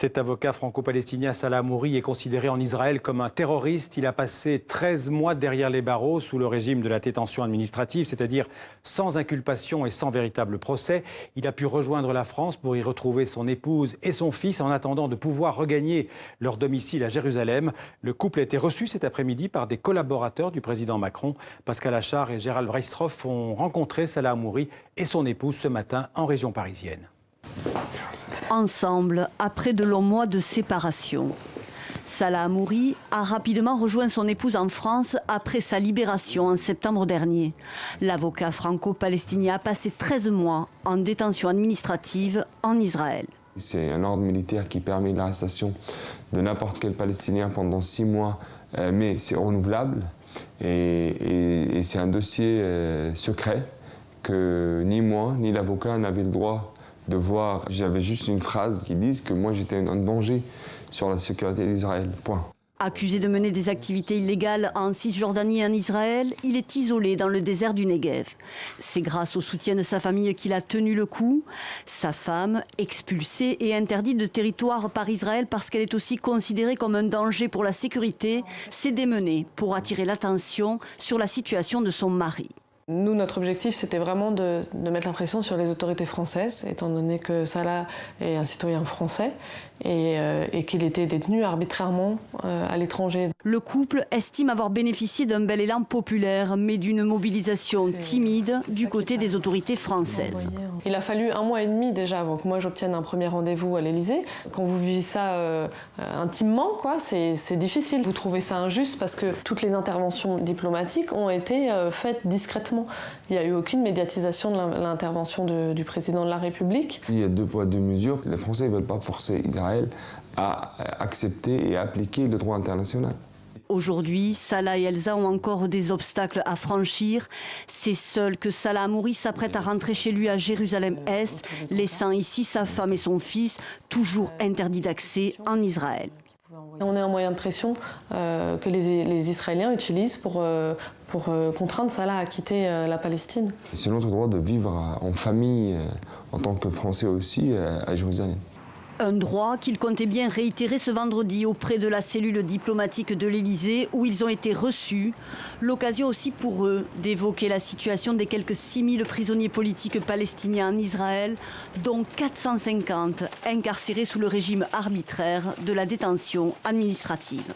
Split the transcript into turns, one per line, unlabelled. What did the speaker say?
Cet avocat franco-palestinien Salah Hamouri est considéré en Israël comme un terroriste. Il a passé 13 mois derrière les barreaux sous le régime de la détention administrative, c'est-à-dire sans inculpation et sans véritable procès. Il a pu rejoindre la France pour y retrouver son épouse et son fils en attendant de pouvoir regagner leur domicile à Jérusalem. Le couple a été reçu cet après-midi par des collaborateurs du président Macron. Pascal Achard et Gérald Breistrhoff ont rencontré Salah Hamouri et son épouse ce matin en région parisienne.
Ensemble, après de longs mois de séparation. Salah Hamouri a rapidement rejoint son épouse en France après sa libération en septembre dernier. L'avocat franco-palestinien a passé 13 mois en détention administrative en Israël.
C'est un ordre militaire qui permet l'arrestation de n'importe quel Palestinien pendant 6 mois, mais c'est renouvelable. Et c'est un dossier secret que ni moi ni l'avocat n'avaient le droit de voir. J'avais juste une phrase qui dit que moi j'étais un danger sur la sécurité d'Israël, point.
Accusé de mener des activités illégales en Cisjordanie et en Israël, il est isolé dans le désert du Negev. C'est grâce au soutien de sa famille qu'il a tenu le coup. Sa femme, expulsée et interdite de territoire par Israël parce qu'elle est aussi considérée comme un danger pour la sécurité, s'est démenée pour attirer l'attention sur la situation de son mari.
Nous, notre objectif, c'était vraiment de mettre la pression sur les autorités françaises, étant donné que Salah est un citoyen français et qu'il était détenu arbitrairement à l'étranger.
Le couple estime avoir bénéficié d'un bel élan populaire, mais d'une mobilisation timide du côté des autorités françaises.
Il a fallu 1 mois et demi déjà avant que moi j'obtienne un premier rendez-vous à l'Élysée. Quand vous vivez ça intimement, c'est difficile. Vous trouvez ça injuste parce que toutes les interventions diplomatiques ont été faites discrètement. Il n'y a eu aucune médiatisation de l'intervention du président de la République.
Il y a 2 poids 2 mesures. Les Français ne veulent pas forcer Israël à accepter et à appliquer le droit international.
Aujourd'hui, Salah et Elsa ont encore des obstacles à franchir. C'est seul que Salah Hamouri s'apprête à rentrer chez lui à Jérusalem-Est, laissant ici sa femme et son fils, toujours interdits d'accès en Israël.
On est un moyen de pression que les Israéliens utilisent pour contraindre Salah à quitter la Palestine.
C'est notre droit de vivre en famille, en tant que Français aussi, à Jérusalem.
Un droit qu'ils comptaient bien réitérer ce vendredi auprès de la cellule diplomatique de l'Élysée où ils ont été reçus. L'occasion aussi pour eux d'évoquer la situation des quelques 6000 prisonniers politiques palestiniens en Israël, dont 450 incarcérés sous le régime arbitraire de la détention administrative.